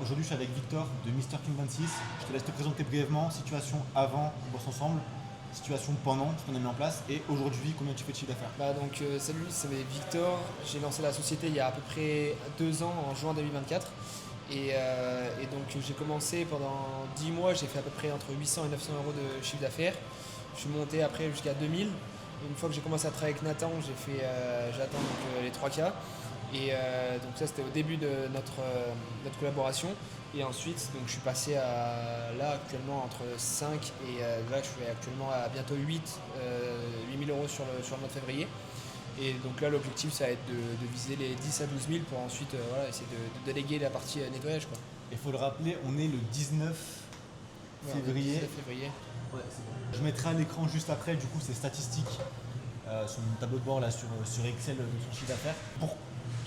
aujourd'hui je suis avec Victor de Mr. King 26. Je te laisse te présenter brièvement, situation avant, on bosse ensemble, situation pendant, ce qu'on a mis en place, et aujourd'hui, combien tu fais de chiffre d'affaires? Salut, c'est Victor. J'ai lancé la société il y a à peu près 2 ans, en juin 2024. Et donc j'ai commencé pendant 10 mois, j'ai fait à peu près entre 800 et 900 euros de chiffre d'affaires. Je suis monté après jusqu'à 2000. Une fois que j'ai commencé à travailler avec Nathan, j'ai atteint les 3K. Donc ça c'était au début de notre collaboration. Et ensuite donc, je suis passé à là actuellement entre 5 et là je suis actuellement à bientôt 8000 euros sur le mois de février. Et donc là l'objectif ça va être de viser les 10 à 12 000 pour ensuite essayer de déléguer la partie nettoyage quoi. Il faut le rappeler, on est le 19 Ouais, on est le février. 19 février. Ouais, c'est bon. Je mettrai à l'écran juste après, du coup, ces statistiques sur mon tableau de bord là, sur Excel de son chiffre d'affaires. Pour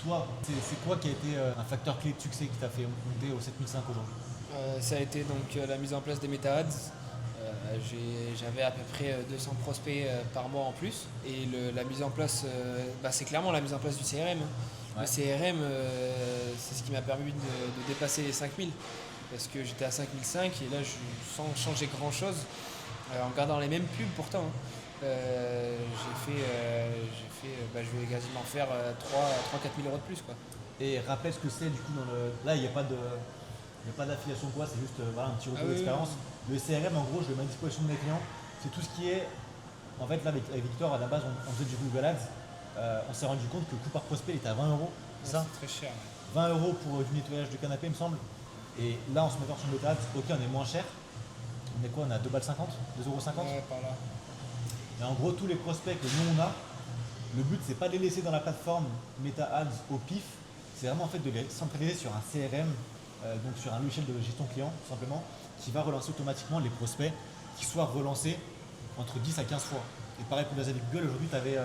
toi, c'est quoi qui a été un facteur clé de succès qui t'a fait monter au 7005 aujourd'hui? Ça a été donc la mise en place des méta-ads. J'avais à peu près 200 prospects par mois en plus. Et la mise en place, c'est clairement la mise en place du CRM, hein. Ouais. Le CRM, c'est ce qui m'a permis de dépasser les 5000. Parce que j'étais à 5005 et là, sans changer grand chose, en gardant les mêmes pubs pourtant, hein, je vais quasiment faire 3-4 000 euros de plus, quoi. Et rappelle ce que c'est du coup dans le. Là, il n'y a pas d'affiliation quoi, c'est juste voilà, un petit retour Ah oui, d'expérience. Le CRM, en gros, je le mets à disposition de mes clients. C'est tout ce qui est. En fait, là, avec Victor, à la base, on faisait du Google Ads. On s'est rendu compte que le coût par prospect il était à 20 euros. C'est ça? C'est très cher. 20 euros pour du nettoyage de canapé, il me semble. Et là, en se mettant sur Meta Ads, ok, on est moins cher. On est quoi? On est à 2,50 €, 2,50 €. Ouais, par là. Et en gros, tous les prospects que nous on a, le but c'est pas de les laisser dans la plateforme Meta Ads au pif, c'est vraiment en fait de les centraliser sur un CRM, donc sur un logiciel de gestion client tout simplement, qui va relancer automatiquement les prospects qui soient relancés entre 10 à 15 fois. Et pareil pour les avec Google, aujourd'hui tu avais,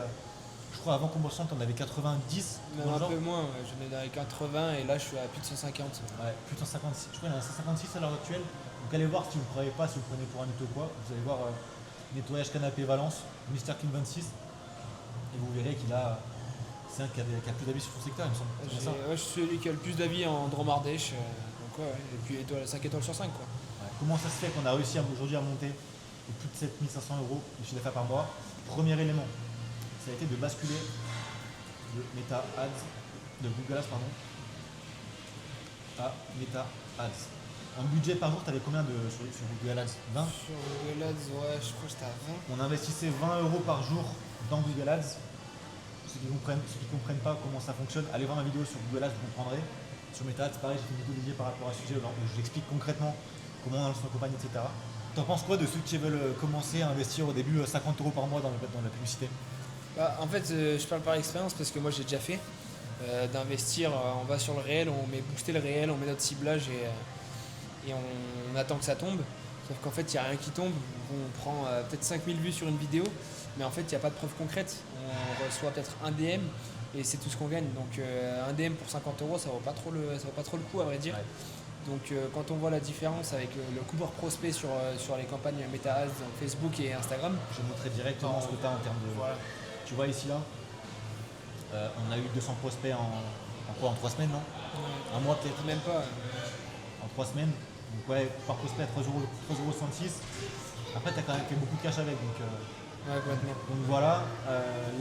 je crois avant Conversion, tu en avais 90 Même dans le un genre. peu moins, ouais. J'en ai dans les 80 et là je suis à plus de 150. Ouais, plus de 156, je crois qu'il y en a 156 à l'heure actuelle. Donc allez voir si vous ne croyez pas, si vous prenez pour un mytho ou quoi, vous allez voir nettoyage canapé Valence, Mr. King 26, et vous verrez qu'il a. C'est un qui a plus d'avis sur son secteur, il me semble. C'est bien ça. Je suis celui qui a le plus d'avis en Dromardèche. Donc ouais. Et puis 5 étoiles sur 5 quoi. Ouais. Comment ça se fait qu'on a réussi aujourd'hui à monter de plus de 7500 euros de chiffre d'affaires par mois? Premier élément, ça a été de basculer de Meta Ads, de Google Ads pardon, à Meta Ads. En budget par jour, tu avais combien sur Google Ads? 20? Sur Google Ads, ouais, je crois que j'étais à 20. On investissait 20 euros par jour dans Google Ads. Ceux qui ne comprennent pas comment ça fonctionne, allez voir ma vidéo sur Google Ads, vous comprendrez. Sur Meta Ads, pareil, j'ai fait une vidéo dédiée par rapport à ce sujet où je l'explique concrètement comment on lance une campagne, etc. T'en penses quoi de ceux qui veulent commencer à investir au début 50 euros par mois dans la publicité? En fait, je parle par expérience parce que moi j'ai déjà fait. D'investir, on va sur le réel, on met booster le réel, on met notre ciblage et on attend que ça tombe. Sauf qu'en fait, il n'y a rien qui tombe. On prend peut-être 5000 vues sur une vidéo, mais en fait, il n'y a pas de preuve concrète. On reçoit peut-être un DM et c'est tout ce qu'on gagne. Donc un DM pour 50 euros, ça vaut pas trop le coup à vrai dire. Ouais. Donc quand on voit la différence avec le coût par prospect sur les campagnes Meta Ads, donc Facebook et Instagram. Je montrerai directement ce que tu as en termes de. Voilà. Tu vois ici là, on a eu 200 prospects en quoi? En 3 semaines, non? Un mois peut-être? Même pas. En 3 semaines. Donc ouais, par prospect à 3,66 €. Après, tu as quand même fait beaucoup de cash avec. Ouais, complètement. Donc voilà,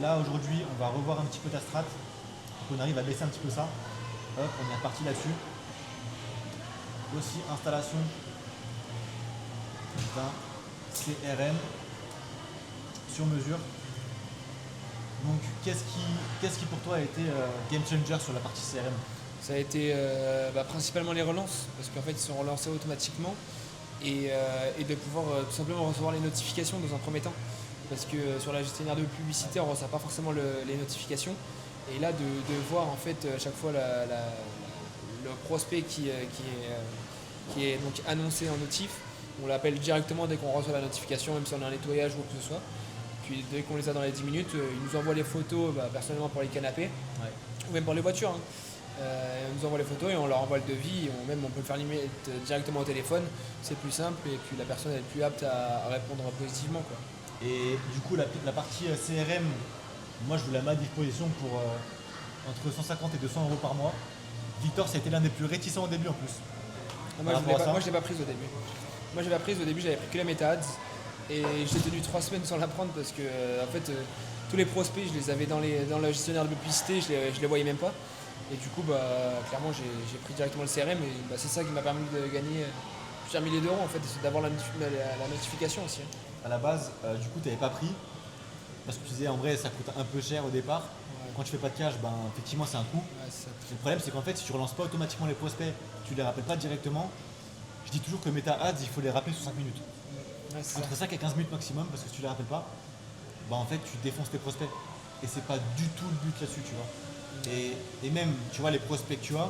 là aujourd'hui, on va revoir un petit peu ta strat. Donc on arrive à baisser un petit peu ça. Hop, on est reparti là-dessus. Aussi, installation d'un CRM sur mesure. Donc, qu'est-ce qui pour toi a été game changer sur la partie CRM? Ça a été principalement les relances, parce qu'en fait ils sont relancés automatiquement et de pouvoir tout simplement recevoir les notifications dans un premier temps. Parce que sur la gestionnaire de publicité on ne reçoit pas forcément les notifications. Et là de voir en fait à chaque fois le prospect qui est donc annoncé en notif, on l'appelle directement dès qu'on reçoit la notification, même si on a un nettoyage ou quoi que ce soit. Puis dès qu'on les a dans les 10 minutes, ils nous envoient les photos personnellement pour les canapés, Ouais. ou même pour les voitures, hein. On nous envoie les photos et on leur envoie le devis. On peut le faire limite directement au téléphone, c'est plus simple et puis la personne elle est plus apte à répondre positivement quoi. Et du coup, la partie CRM, moi je vous la mets à disposition pour entre 150 et 200 euros par mois. Victor, ça a été l'un des plus réticents au début en plus. Moi, par rapport à ça. moi, je l'ai pas prise au début. Moi, je l'ai pas prise au début, j'avais pris que la méta ads. Et j'ai tenu 3 semaines sans la prendre parce que, en fait, tous les prospects, je les avais dans le gestionnaire de publicité, je les voyais même pas. Et du coup, clairement, j'ai pris directement le CRM et c'est ça qui m'a permis de gagner plusieurs milliers d'euros, en fait, c'est d'avoir la notification aussi. À la base, du coup, tu n'avais pas pris parce que tu disais en vrai, ça coûte un peu cher au départ. Ouais. Quand tu fais pas de cash, effectivement, c'est un coût. Ouais, c'est ça. Le problème, c'est qu'en fait, si tu relances pas automatiquement les prospects, tu les rappelles pas directement. Je dis toujours que Meta Ads, il faut les rappeler sur 5 minutes. Ouais, c'est ça. Entre 5 et 15 minutes maximum, parce que si tu les rappelles pas, en fait, tu défonces tes prospects. Et c'est pas du tout le but là-dessus, tu vois. Et même, tu vois, les prospects que tu as,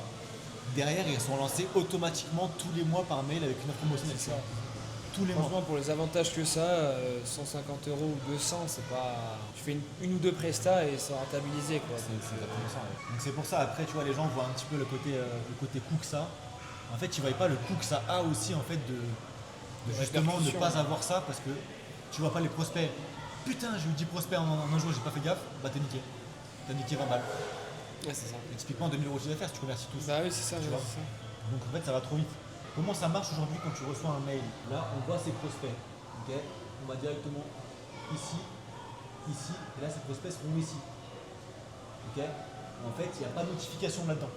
derrière, ils sont lancés automatiquement tous les mois par mail avec une offre promotionnelle. C'est ça. Tous les mois. Franchement, pour les avantages que ça, 150 euros ou 200, c'est pas. Tu fais une ou deux prestats et c'est rentabilisé, quoi. C'est exactement ça. Ouais. Donc c'est pour ça, après, tu vois, les gens voient un petit peu le côté coût que ça. En fait, tu ne voyais pas le coût que ça a aussi, en fait, de justement ne pas avoir ça parce que tu vois pas les prospects. Putain, j'ai eu 10 prospects en un jour, j'ai pas fait gaffe, t'es niqué. T'as niqué 20 balles. Ouais, c'est ça. Et typiquement 2000 euros de chiffre d'affaires si tu convertis tous. Bah oui, c'est ça. Tu vois. C'est ça. Donc en fait, ça va trop vite. Comment ça marche aujourd'hui quand tu reçois un mail? Là, on voit ses prospects. Ok, on va directement ici, ici, et là, ces prospects seront ici. Ok. En fait, il n'y a pas de notification là-dedans.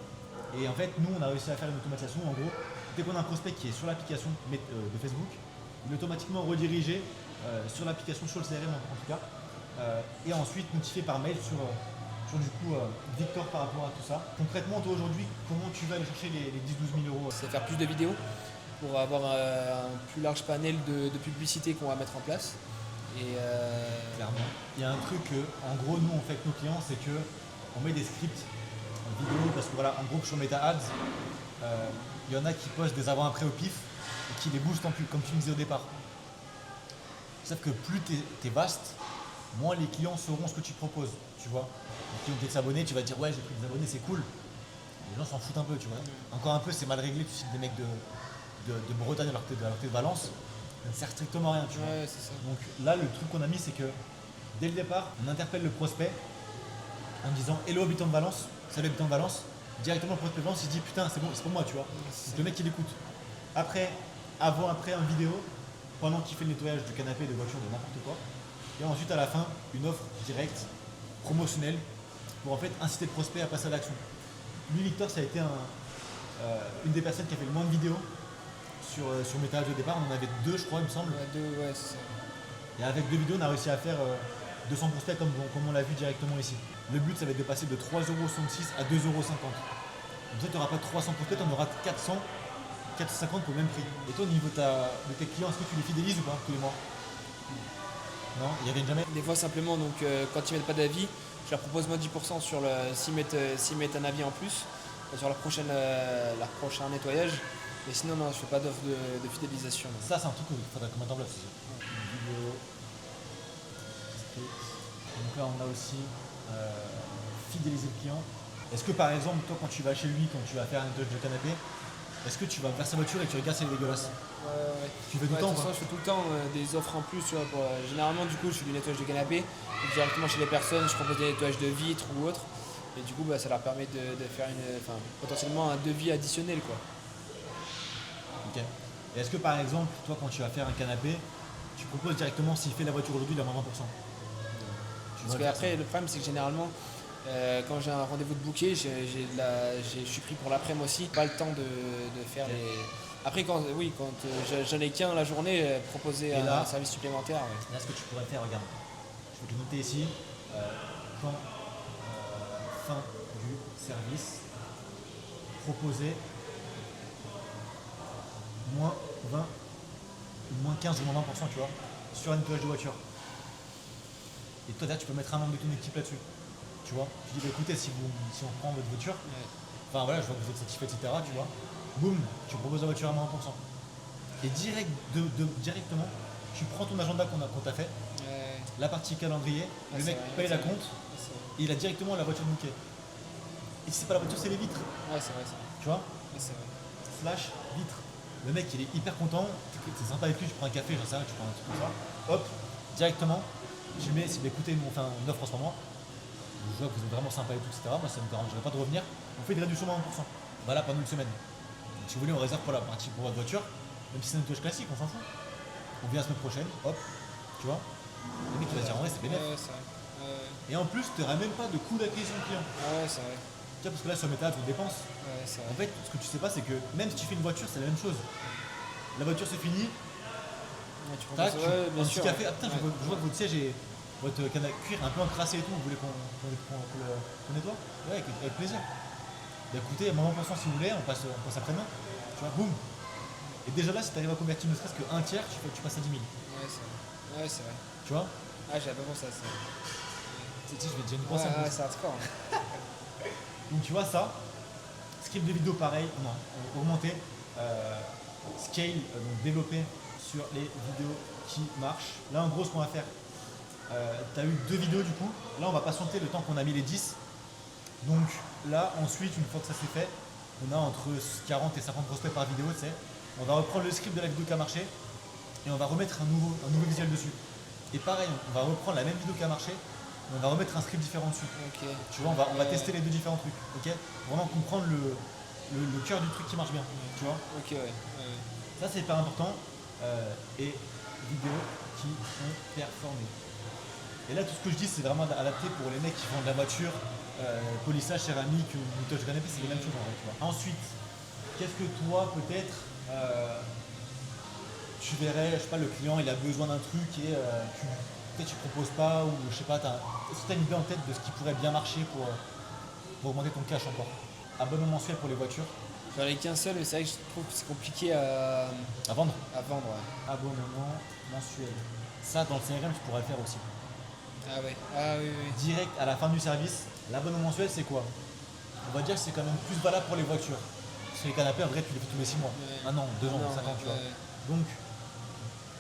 Et en fait, nous, on a réussi à faire une automatisation. En gros, dès qu'on a un prospect qui est sur l'application de Facebook, il est automatiquement redirigé sur l'application, sur le CRM en tout cas, et ensuite notifié par mail sur du coup Victor par rapport à tout ça. Concrètement, toi aujourd'hui, comment tu vas aller chercher les 10-12 000 euros? C'est faire plus de vidéos pour avoir un plus large panel de publicité qu'on va mettre en place. Et Clairement. Il y a un truc que, en gros, nous on fait avec nos clients, c'est que on met des scripts vidéo parce que voilà, en gros sur Meta Ads, il y en a qui postent des avant-après au pif et qui les boostent en pub, comme tu me disais au départ. Sauf que plus tu es vaste, moins les clients sauront ce que tu proposes, tu vois. Les clients qui s'abonner, tu vas te dire ouais j'ai pris des abonnés, c'est cool. Les gens s'en foutent un peu, tu vois. Encore un peu, c'est mal réglé, tu cites des mecs de Bretagne alors que t'es de Valence, ça ne sert strictement à rien, tu vois. ouais, c'est ça. Donc là, le truc qu'on a mis, c'est que dès le départ, on interpelle le prospect en disant hello habitant de Valence, salut habitant de Valence. Directement le prospect de Valence, il se dit putain, c'est bon, c'est pour moi, tu vois. Donc le mec il écoute. Après, après une vidéo, pendant qu'il fait le nettoyage du canapé, de voiture, de n'importe quoi. Et ensuite à la fin, une offre directe, promotionnelle, pour en fait inciter le prospect à passer à l'action. Lui, Victor, ça a été une des personnes qui a fait le moins de vidéos sur Meta Ads au départ. On en avait 2, je crois, il me semble. Ouais, c'est ça. Et avec 2 vidéos, on a réussi à faire 200 prospects comme on l'a vu directement ici. Le but, ça va être de passer de 3,66€ à 2,50€. Comme ça, tu n'auras pas 300 prospects, tu en auras 400, 450 pour le même prix. Et toi, au niveau de tes clients, est-ce que tu les fidélises ou pas tous les mois? Non, ils reviennent jamais. Des fois, simplement, donc, quand ils mettent pas d'avis, je leur propose moins 10% s'ils mettent un avis en plus sur leur prochain nettoyage. Mais sinon, non, je fais pas d'offre de fidélisation. Ça, c'est un truc qu'il faudrait mettre en place aussi. Vidéo. Donc là, on a aussi fidéliser le client. Est-ce que par exemple, toi, quand tu vas chez lui, quand tu vas faire un nettoyage de canapé, est-ce que tu vas vers sa voiture et tu regardes si elle est dégueulasse? Ouais. Tu fais tout le temps? De toute façon, je fais tout le temps des offres en plus. Tu vois, généralement, du coup, je fais du nettoyage de canapé. Et directement chez les personnes, je propose des nettoyages de vitres ou autres. Et du coup, ça leur permet de faire potentiellement un devis additionnel, quoi. Ok. Et est-ce que par exemple, toi, quand tu vas faire un canapé, tu proposes directement s'il fait la voiture aujourd'hui, il a moins 20%? Parce qu'après, le problème, c'est que généralement, quand j'ai un rendez-vous de booké, je suis pris pour l'après-midi aussi. Pas le temps de faire les. Après, quand j'en ai qu'un la journée, proposer un service supplémentaire. Ouais. Là, ce que tu pourrais faire, regarde, je vais te noter ici, quand fin du service, proposer moins 20, ou moins 15 ou moins 20%, tu vois, sur un nettoyage de voiture. Et toi, là, tu peux mettre un membre de ton équipe là-dessus. Tu vois, tu dis, écoutez, si on prend votre voiture, enfin voilà, je vois que vous êtes satisfait, etc. Tu vois, boum, tu proposes la voiture à moins 1%. Et directement, tu prends ton agenda qu'on t'a fait, la partie calendrier, le mec paye la compte, et il a directement la voiture bookée. Et si c'est pas la voiture, c'est les vitres. Ouais, c'est vrai, ça. Tu vois, C'est vrai. Slash vitre. Le mec, il est hyper content, c'est sympa avec lui, tu prends un café, j'en sais rien, tu prends un truc comme ça. Hop, directement, tu mets, si écoutez, nous on fait une offre en ce moment. Je vois que vous êtes vraiment sympa et tout, etc. Moi, ça ne me dérangerait pas de revenir. On fait une réduction de 20%. Voilà, pendant une semaine. Si vous voulez, on réserve pour la partie pour votre voiture, même si c'est une touche classique, on s'en fout. On vient la semaine prochaine, hop, tu vois. Le mec il va se dire en vrai c'est bénéf. Ouais, c'est vrai. Et en plus, tu n'auras même pas de coût d'acquisition client. Ouais, c'est vrai. Tu vois, parce que là sur Meta, tu dépenses. Ouais, c'est En vrai. fait, ce que tu sais pas, c'est que même si tu fais une voiture, c'est la même chose. La voiture c'est fini, Ouais, tu tac, proposes- ouais, un bien petit sûr. café. Ah putain, Ouais. je vois que votre siège est. Votre canne à cuir un peu encrassé et tout, vous voulez qu'on nettoie? Ouais, avec plaisir. Bah écoutez, moment pensant si vous voulez, on passe après-demain. Tu vois, boum. Et déjà là, si tu arrives à convertir ne serait-ce qu'un tiers, tu passes à 10 000. Ouais, c'est vrai. Ouais, c'est vrai. Tu vois? Ah, j'avais pas pensé à ça. Tu sais, je vais déjà y Ouais, penser un peu. ouais, c'est hardcore. Hein. Donc tu vois ça, script de vidéo pareil, on a augmenté, scale, donc développé sur les vidéos qui marchent. Là en gros ce qu'on va faire, tu as eu 2 vidéos du coup, là on va patienter le temps qu'on a mis les 10. Donc là ensuite une fois que ça c'est fait, on a entre 40 et 50 prospects par vidéo, tu sais. On va reprendre le script de la vidéo qui a marché et on va remettre un nouveau visuel dessus. Et pareil, on va reprendre la même vidéo qui a marché, mais on va remettre un script différent dessus. Ok. Tu vois, on va tester les deux différents trucs, ok? Vraiment comprendre le cœur du truc qui marche bien, tu vois? Ok, ouais. Ouais. Ça c'est hyper important. Et vidéos qui ont performé. Et là tout ce que je dis c'est vraiment adapté pour les mecs qui font de la voiture, polissage, céramique ou touch canapé, c'est les mêmes choses en vrai, tu vois. Ensuite, qu'est-ce que toi peut-être tu verrais, je sais pas, le client il a besoin d'un truc et peut-être tu proposes pas ou je sais pas, est-ce que tu as une idée en tête de ce qui pourrait bien marcher pour augmenter ton cash encore? Abonnement mensuel pour les voitures, J'en ai qu'un seul, mais c'est vrai que je trouve que c'est compliqué à à vendre. vendre. Ouais. Abonnement mensuel. Ça dans le CRM tu pourrais le faire aussi. Ah ouais. Ah oui, oui. Direct à la fin du service, l'abonnement mensuel c'est quoi? On va dire que c'est quand même plus valable pour les voitures. Parce que les canapés en vrai tu les fais tous les 6 mois. Ouais. 1 an, 2 ans, Non, 5 ans tu vois. ouais. Donc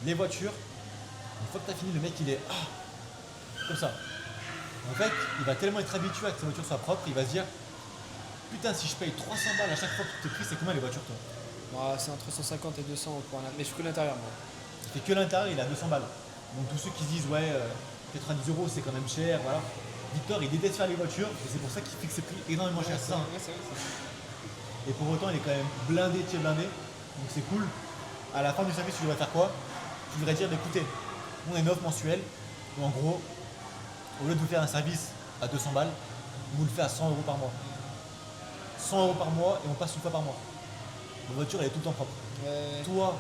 les voitures, une fois que tu as fini, le mec il est comme ça. En fait, il va tellement être habitué à que sa voiture soit propre, il va se dire putain si je paye 300 balles à chaque fois que tu te pries, c'est combien les voitures toi? Bon, c'est entre 150 et 200 pour un. Mais je fais que l'intérieur, moi. Il fait que l'intérieur, il a 200 balles. Donc tous ceux qui se disent ouais 90 euros c'est quand même cher, voilà. Victor il déteste faire les voitures et c'est pour ça qu'il fixe ses prix énormément cher. Ça. Ouais, c'est vrai, c'est vrai. Et pour autant il est quand même blindé, blindé. Donc c'est cool. À la fin du service tu devrais faire quoi? Tu devrais dire bah, écoutez, on a une offre mensuelle où en gros, au lieu de vous faire un service à 200 balles, on vous le fait à 100 euros par mois. 100 euros par mois et on passe une fois par mois. La voiture elle est tout le temps propre. Ouais. Toi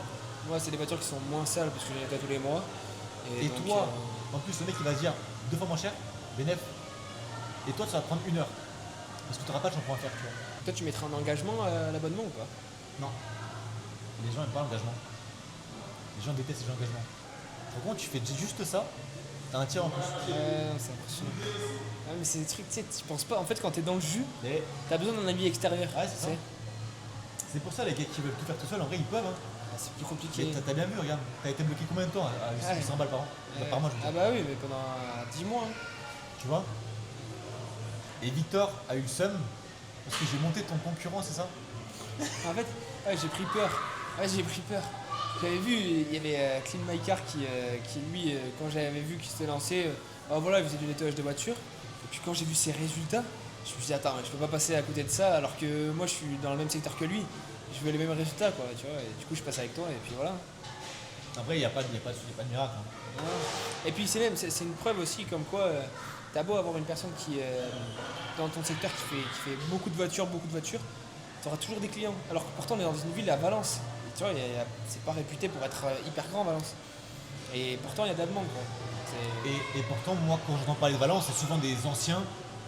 Moi, c'est des voitures qui sont moins sales parce que je les nettoie tous les mois. et donc, toi, en plus le mec il va se dire 2 fois moins cher, bénéf. Et toi ça va te prendre 1 heure. Parce que tu n'auras pas de shampoing à faire, tu vois. Toi, tu mettrais un engagement à l'abonnement ou pas? Non. Les gens n'aiment pas l'engagement. Les gens détestent les engagements. Par contre, tu fais juste ça, t'as un tiers en plus. Ouais, c'est impressionnant. Ah, mais c'est des trucs, tu sais, tu penses pas. En fait, quand t'es dans le jus, Et t'as besoin d'un ami extérieur. Ouais, c'est ça. tu sais. c'est pour ça les gars qui veulent tout faire tout seul, en vrai ils peuvent. Hein. Ah, c'est plus Mais compliqué. t'as bien vu, regarde. T'as été bloqué combien de temps à Ouais. 100 balles par an? Par mois, je veux Ah dire. bah oui, mais pendant 10 mois. Hein. Tu vois. Et Victor a eu le seum parce que j'ai monté ton concurrent, c'est ça? En fait, ouais, j'ai pris peur. Ouais, j'ai pris peur. J'avais vu, il y avait Clean My Car qui lui, quand j'avais vu qu'il s'était lancé, voilà, il faisait du nettoyage de voiture. Et puis quand j'ai vu ses résultats, je me suis dit, attends, je peux pas passer à côté de ça alors que moi je suis dans le même secteur que lui. Je veux les mêmes résultats, quoi, tu vois. Et du coup, je passe avec toi et puis voilà. Après, il n'y a pas de miracle. Hein. Et puis c'est une preuve aussi comme quoi t'as beau avoir une personne qui dans ton secteur qui fait beaucoup de voitures, t'auras toujours des clients. Alors que pourtant on est dans une ville à Valence. Et tu vois, c'est pas réputé pour être hyper grand Valence. Et pourtant il y a de la demande quoi. Et pourtant, moi, quand j'entends parler de Valence, c'est souvent des anciens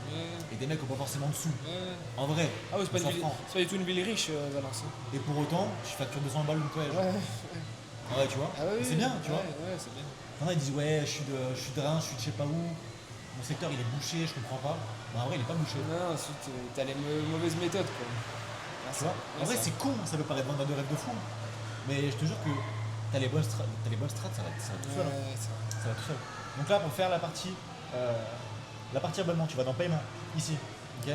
Ouais, et des mecs qui n'ont pas forcément de sous. ouais. En vrai, Ah oui, c'est pas, 100 francs. c'est pas du tout une ville riche Valence. Hein. Et pour autant, je facture 200 balles le nettoyage. Ouais. Ah ouais, tu vois. Ah oui, c'est bien, tu vois. Ouais, c'est bien. Il y en a ils disent ouais, je suis de Reims, je suis de je sais pas où. Mon secteur il est bouché, je comprends pas. Mais en vrai, il est pas bouché. Non, ensuite t'as les mauvaises méthodes quoi. Ah, Tu vois. En vrai, c'est con, ça peut paraître vendeur de rêve de fou. Mais je te jure que t'as les bonnes strates, ça va tout seul. Hein. Ça va tout seul. Donc là, pour faire la partie abonnement, tu vas dans paiement, ici. Ok.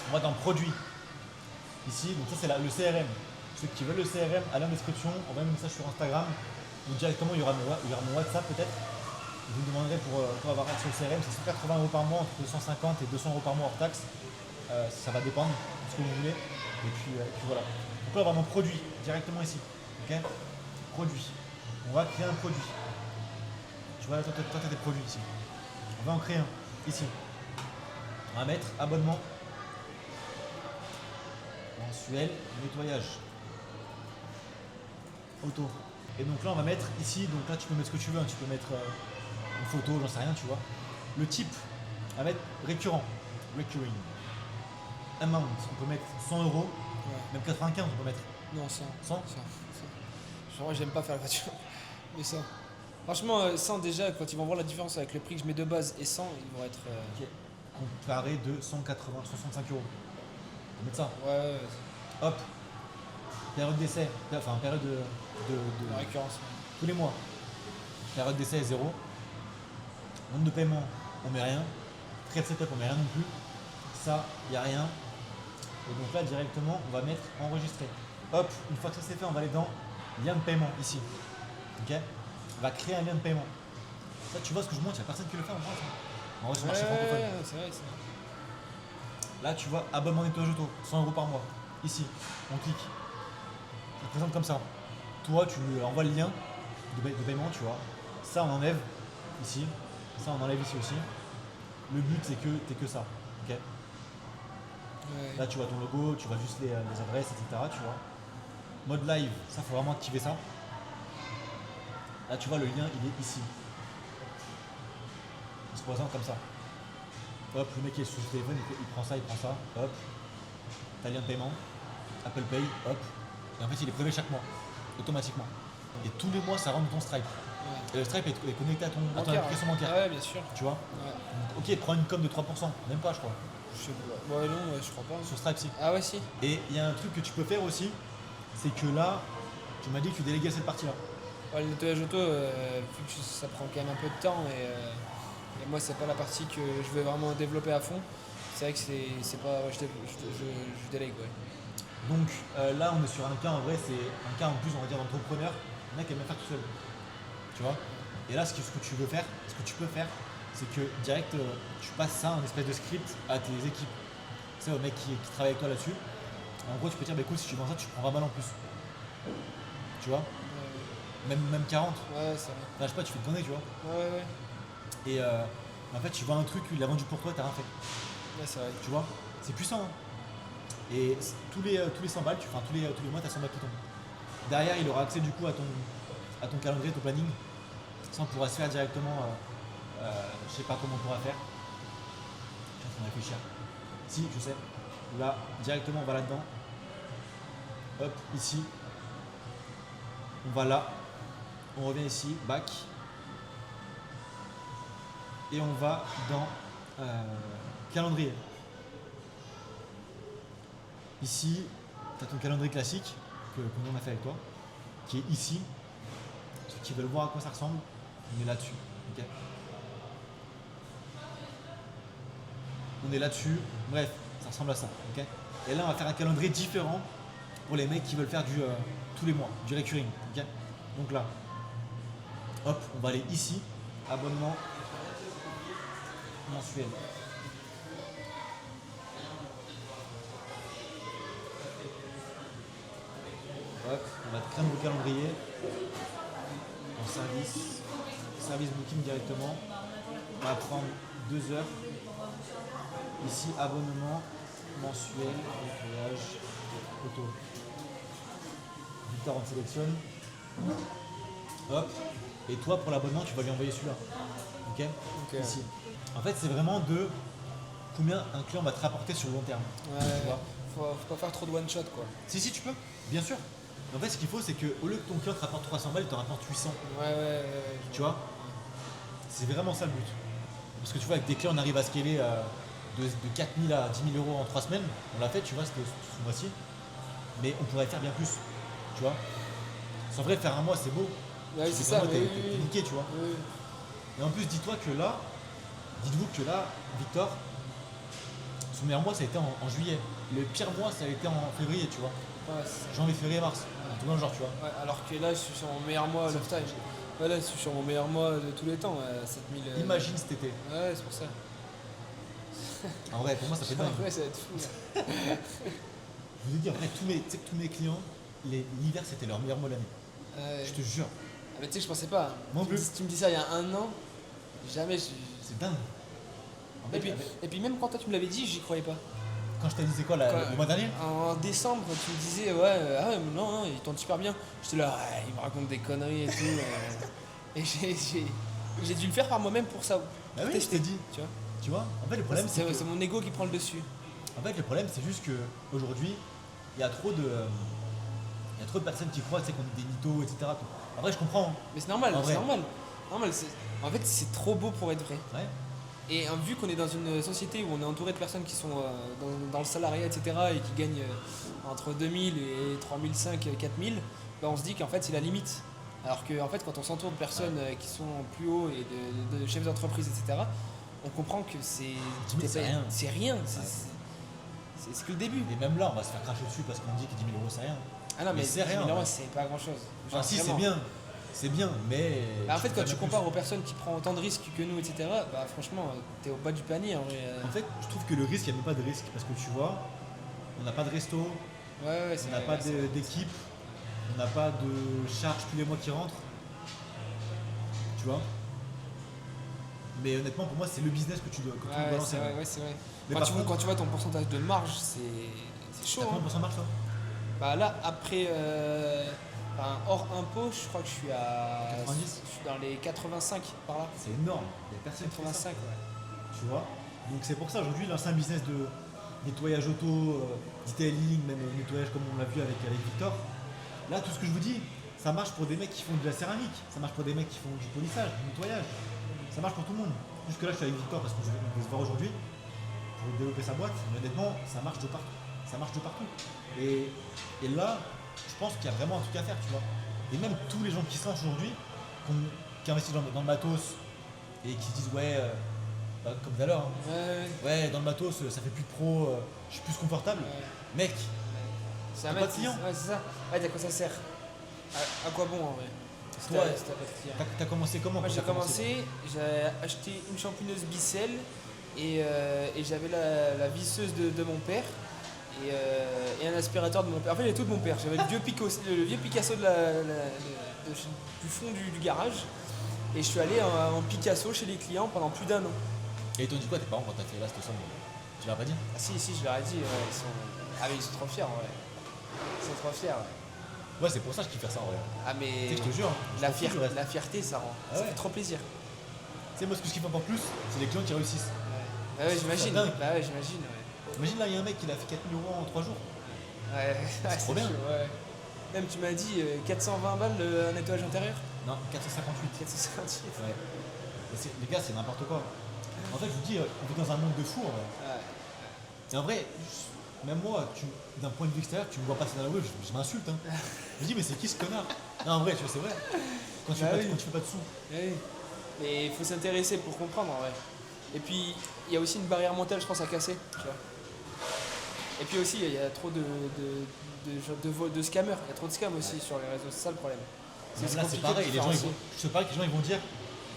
On va dans produit. Ici, donc ça c'est le CRM. Ceux qui veulent le CRM, allez en description, envoyez un message sur Instagram. Ou directement, il y aura mon WhatsApp peut-être. Vous me demanderez pour avoir accès au CRM, c'est 180 euros par mois, entre 150 et 200 euros par mois hors taxe. Ça va dépendre de ce que vous voulez. Et puis voilà. Donc peux avoir mon produit directement ici. Ok. Produit. On va créer un produit. Tu vois, toi, tu as tes produits ici. On va en créer un ici. On va mettre abonnement mensuel, nettoyage, auto. Et donc là, on va mettre ici. Donc là, tu peux mettre ce que tu veux. Hein. Tu peux mettre une photo, j'en sais rien, tu vois. Le type, on va mettre récurrent, recurring. Amount, on peut mettre 100 euros, même 95, on peut mettre. Non, 100. 100. Genre, j'aime pas faire la voiture. Mais 100. Franchement, 100 déjà, quand ils vont voir la différence avec le prix que je mets de base et 100, ils vont être. Ok. Comparé de 180, 65 euros. On peut mettre ça. Ouais. Hop. Période d'essai, enfin période de La récurrence. tous les mois. Période d'essai 0. Nombre de paiement, on met rien. Frais de setup, on met rien non plus. Ça, il n'y a rien. Et donc là, directement, on va mettre enregistrer. Hop, une fois que ça c'est fait, on va aller dans lien de paiement ici. Ok. On va créer un lien de paiement. Ça, tu vois ce que je montre, il n'y a personne qui le fait en France. En vrai, c'est marché francophone. C'est vrai, c'est vrai. Là, tu vois, abonnement nettoyage auto, 100 euros par mois. Ici, on clique. Ça te présente comme ça. Toi, tu lui envoies le lien de paiement, tu vois. Ça, on enlève ici. Ça, on enlève ici aussi. Le but, c'est que tu que ça. Ok. Ouais. Là, tu vois ton logo, tu vois juste les adresses, etc. Tu vois. Mode live, ça, faut vraiment activer ça. Là, tu vois, le lien, il est ici. Il se présente comme ça. Hop, le mec qui est sur le téléphone, il prend ça, hop. T'as lien de paiement, Apple Pay, hop. Et en fait, il est prélevé chaque mois, automatiquement. Et tous les mois, ça rentre dans ton Stripe. Ouais. Et le Stripe est connecté à ton Bancaire, application bancaire. Ah ouais, bien sûr. Tu vois. Ouais. Donc, ok, prends une com de 3%, même pas, je crois. Je sais pas. Ouais, non, je crois pas. Sur Stripe, si. Ah ouais, si. Et il y a un truc que tu peux faire aussi, c'est que là, tu m'as dit que tu déléguais cette partie-là. Ouais, le nettoyage auto, vu que ça prend quand même un peu de temps et moi, c'est pas la partie que je veux vraiment développer à fond. C'est vrai que c'est pas. Ouais, je délègue, ouais. Donc là, on est sur un cas, en vrai, c'est un cas en plus, on va dire, d'entrepreneur, un mec qui aime bien faire tout seul. Tu vois. Et là, ce que tu veux faire, ce que tu peux faire, c'est que direct, tu passes ça, un espèce de script à tes équipes. Tu sais, au mec qui travaille avec toi là-dessus. En gros, tu peux dire, bah, écoute, si tu vends ça, tu prends 20 balles en plus. Tu vois. Même 40. Ouais, ça va. Enfin, je sais pas, tu fais te donner, tu vois. Ouais. Et en fait, tu vends un truc, il l'a vendu pour toi, t'as rien fait. Ouais, c'est vrai. Tu vois. C'est puissant. Hein. Et tous les 100 balles, tous les mois, tu as 100 balles qui tombent. Derrière, il aura accès du coup à ton calendrier, ton planning. Ça, on pourra se faire directement. Je sais pas comment on pourra faire. Je suis en train de réfléchir. Si, je sais. Là, directement, on va là-dedans. Hop, ici. On va là. On revient ici, back. Et on va dans calendrier. Ici, tu as ton calendrier classique que nous on a fait avec toi, qui est ici. Ceux qui veulent voir à quoi ça ressemble, on est là-dessus. Okay. On est là-dessus. Bref, ça ressemble à ça. Okay. Et là, on va faire un calendrier différent pour les mecs qui veulent faire du tous les mois, du recurring. Okay. Donc là, hop, on va aller ici, abonnement mensuel. Hop, on va te créer un nouveau calendrier en service booking directement. On va prendre 2 heures. Ici, abonnement mensuel, nettoyage, auto. Victor, on sélectionne. Hop. Et toi, pour l'abonnement, tu vas lui envoyer celui-là. Ok. Ici. En fait, c'est vraiment de combien un client va te rapporter sur le long terme. Ouais. Tu vois. Faut pas faire trop de one shot, quoi. Si, tu peux. Bien sûr. En fait, ce qu'il faut, c'est qu'au lieu que ton client te rapporte 300 balles, il te rapporte 800. Ouais. Tu vois. C'est vraiment ça le but. Parce que tu vois, avec des clients, on arrive à scaler de 4 000 à 10 000 euros en 3 semaines. On l'a fait, tu vois, c'était ce mois-ci. Mais on pourrait faire bien plus. Tu vois. Sans vrai, faire un mois, c'est beau. Ouais, c'est ça. T'es niqué, tu vois. Oui. Et en plus, dites-vous que là, Victor, son meilleur mois, ça a été en juillet. Le pire mois, ça a été en février, tu vois. Ouais, Janvier, février, mars. Tout dans le genre, tu vois. ouais, alors que là, je suis sur mon meilleur mois Love Time. Ouais, là, je suis sur mon meilleur mois de tous les temps, 7000. Imagine cet été. Ouais, c'est pour ça. En vrai, pour moi, ça fait dingue. Ouais, ça va être fou. Là. Je vous ai dit, en vrai, tous mes clients, l'hiver c'était leur meilleur mois de l'année. Euh, Je te jure. ah, mais tu sais, je pensais pas. Moi non plus. Tu me dis ça il y a un an, jamais. C'est dingue. En fait, Et puis même quand toi tu me l'avais dit, j'y croyais pas. quand je t'ai dit c'est quoi Quoi le mois dernier? En décembre, tu me disais, ouais, ah ouais, mais non, il tourne super bien. J'étais là, ouais, il me raconte des conneries et tout. Et j'ai dû le faire par moi-même pour ça. Bah Pour oui, je tester, t'ai dit. tu vois. Tu vois? En fait le problème c'est que C'est mon ego qui prend le dessus. en fait le problème c'est juste que aujourd'hui il y a trop de personnes qui croient tu sais, qu'on est des mythos, etc. Tout. En vrai je comprends. Hein. Mais c'est normal, En c'est vrai. normal. En fait, c'est trop beau pour être vrai. Ouais. Et vu qu'on est dans une société où on est entouré de personnes qui sont dans le salariat, etc., et qui gagnent entre 2000 et 3005, 4000, bah on se dit qu'en fait c'est la limite. Alors que en fait, quand on s'entoure de personnes qui sont plus haut et de chefs d'entreprise, etc., on comprend que c'est 10 000, c'est rien. C'est rien, Ouais. c'est que le début. Et même là on va se faire cracher dessus parce qu'on dit que 10 000 euros c'est rien. Ah non, mais c'est rien, 10 000 euros, ouais. c'est pas grand chose. Enfin si c'est bien. C'est bien, mais. Bah, en fait, peux quand faire tu bien compares aux personnes qui prennent autant de risques que nous, etc., bah franchement, t'es au bas du panier en vrai. plus. En fait, je trouve que le risque, il n'y a même pas de risque. Parce que tu vois, on n'a pas de resto, Ouais, c'est on n'a vrai, pas ouais, c'est vrai. d'équipe, on n'a pas de charge tous les mois qui rentrent. Tu vois. Mais honnêtement, pour moi, c'est le business que tu dois Ouais, balancer. c'est vrai, ouais, c'est vrai. Mais Quand par tu, contre, quand tu vois ton pourcentage de marge, c'est chaud. t'as Hein. combien de marge toi? Bah là, après, enfin, hors impôt, je crois que je suis à. 90? Je suis dans les 85 par là. C'est énorme. Il n'y a personne qui fait ça. 85, ouais. Tu vois. Donc c'est pour ça aujourd'hui, lancer un business de nettoyage auto, detailing, même nettoyage comme on l'a vu avec Victor. Là, tout ce que je vous dis, ça marche pour des mecs qui font de la céramique, ça marche pour des mecs qui font du polissage, du nettoyage. Ça marche pour tout le monde. Jusque là, je suis avec Victor parce qu'on veut se voir aujourd'hui pour développer sa boîte. Mais honnêtement, ça marche de partout. Ça marche de partout. Et là, je pense qu'il y a vraiment un truc à faire, tu vois. Et même tous les gens qui se lancent aujourd'hui, qui investissent dans le matos et qui se disent ouais, bah, comme tout à l'heure, hein, Ouais, ouais, dans le matos, ça fait plus pro, je suis plus confortable. ouais. Mec, C'est T'as pas de clients. Ouais, c'est ça. Ouais, à quoi ça sert à quoi bon en vrai si Toi, t'as pas de clients. t'as commencé comment Moi quand j'ai t'as commencé commencé, j'ai acheté une champouineuse Bicel et j'avais la visseuse de mon père et un aspirateur de mon père. En fait j'avais tout de mon père. J'avais le vieux Picasso du fond du garage et je suis allé en Picasso chez les clients pendant plus d'un an. Et ils t'ont dit quoi tes parents quand t'as fait là cette somme? Tu l'as pas dit? Ah si, je leur ai dit, ouais, mais ils sont trop fiers en vrai. Ils sont trop fiers. Ouais. Ouais, c'est pour ça que je kiffe faire ça en vrai. Ah mais Tu sais, je te jure, hein, je m'en fous du reste. la fierté ça rend. Ah Ça ouais. fait trop plaisir. Tu sais, moi, ce que je kiffe encore plus, c'est les clients qui réussissent. Ouais, ouais, j'imagine. dingue. Bah ouais, j'imagine. Ouais. Imagine là, il y a un mec qui a fait 4 000 euros en 3 jours. Ouais, trop bien. chaud, ouais. Même tu m'as dit 420 balles un nettoyage intérieur. Non, 458. 458. Ouais. Et les gars, c'est n'importe quoi. En fait, je vous dis, on vit dans un monde de fous en vrai. Ouais. Et en vrai, même moi, d'un point de vue extérieur, tu me vois passer dans la rue, je m'insulte. Hein. Je me dis, mais c'est qui ce connard? Non, en vrai, tu vois, c'est vrai. Quand tu, Bah fais oui. pas, quand tu fais pas de sous. Ouais. Mais il faut s'intéresser pour comprendre en vrai. Et puis il y a aussi une barrière mentale, je pense, à casser. Tu vois. Et puis aussi, il y a trop de scammers. Il y a trop de scams aussi sur les réseaux. C'est ça le problème. Même là, c'est compliqué de pareil. Les gens, différencier. je te parle que les gens, ils vont dire,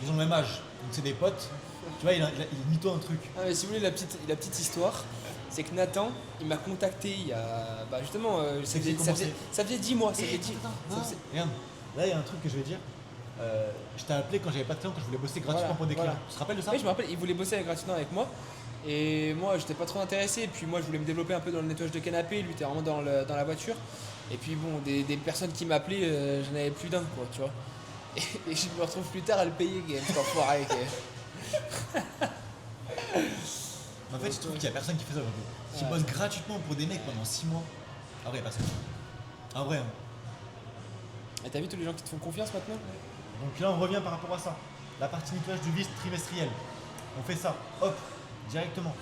ils ont le même âge. Donc, c'est des potes. Tu vois, il mytho un truc. Ah, mais si vous voulez la petite histoire, c'est que Nathan, il m'a contacté il y a. Bah justement, C'est que j'ai commencé. ça faisait 10 mois. Ça Et faisait 10 non, regarde, là il y a un truc que je vais dire. Je t'ai appelé quand j'avais pas de clients, quand je voulais bosser gratuitement Voilà, pour des clients. voilà. Tu te rappelles de ça? Oui, je me rappelle, il voulait bosser gratuitement avec moi. Et moi, j'étais pas trop intéressé. Et puis moi, je voulais me développer un peu dans le nettoyage de canapé. Lui, était vraiment dans la voiture. Et puis bon, des personnes qui m'appelaient, j'en avais plus d'un, quoi, tu vois. Et je me retrouve plus tard à le payer, cet enfoiré. En fait, je trouve qu'il y a personne qui fait ça aujourd'hui. Qui Ouais. bosse gratuitement pour des mecs pendant 6 mois. Ah ouais, personne. Ah vrai. Hein. Et t'as vu tous les gens qui te font confiance maintenant? Donc là, on revient par rapport à ça. La partie nettoyage du vice trimestriel. On fait ça, hop, directement.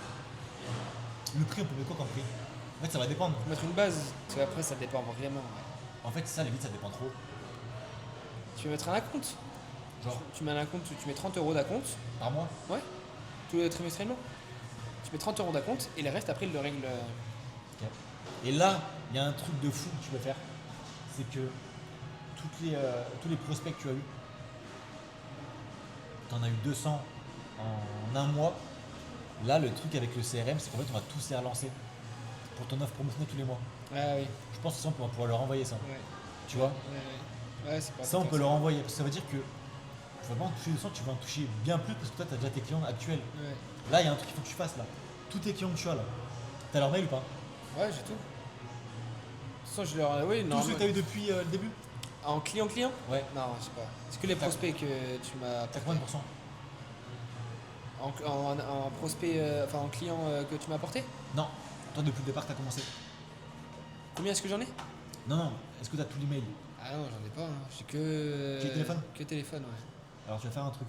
Le prix, on peut mettre quoi comme prix? En fait, ça va dépendre. Faut mettre une base, parce qu'après, ça dépend vraiment. Ouais. En fait, ça, les vides, ça dépend trop. Tu veux mettre un acompte? Genre, Tu mets un acompte, tu mets 30 € d'acompte, par mois. ouais, tous les trimestriellement. Tu mets 30 € d'acompte et le reste, après, il le règle. Ok. Et là, il y a un truc de fou que tu peux faire. C'est que tous les prospects que tu as eu, tu en as eu 200 en un mois. Là, le truc avec le CRM, c'est qu'en fait, on va tous les relancer. pour ton offre promotionnelle tous les mois. Ah oui, Je pense que ça, on pourra pouvoir leur envoyer ça. ouais. Tu vois? Ouais, c'est pas Ça, on tout peut à leur envoyer. Parce que ça veut dire que tu vas pas en toucher 200, tu vas en toucher bien plus parce que toi, tu as déjà tes clients actuels. fait. Ouais. Là, il y a un truc qu'il faut que tu fasses là. Tous tes clients que tu as là. T'as leur mail ou pas? Ouais, j'ai tout. De toute façon, je leur. Oui, non. Tous ceux que tu as eu depuis le début? En client? Ouais. Non, je sais pas. C'est que les prospects que tu m'as. T'as combien de pourcents? En prospect, enfin en client que tu m'as apporté? Non. Toi, depuis le départ, tu as commencé. Combien est-ce que j'en ai? Non, non. Est-ce que tu as tous les mails? Ah non, j'en ai pas. Hein. J'ai que. Que téléphone? Que téléphone, ouais. Alors, tu vas faire un truc.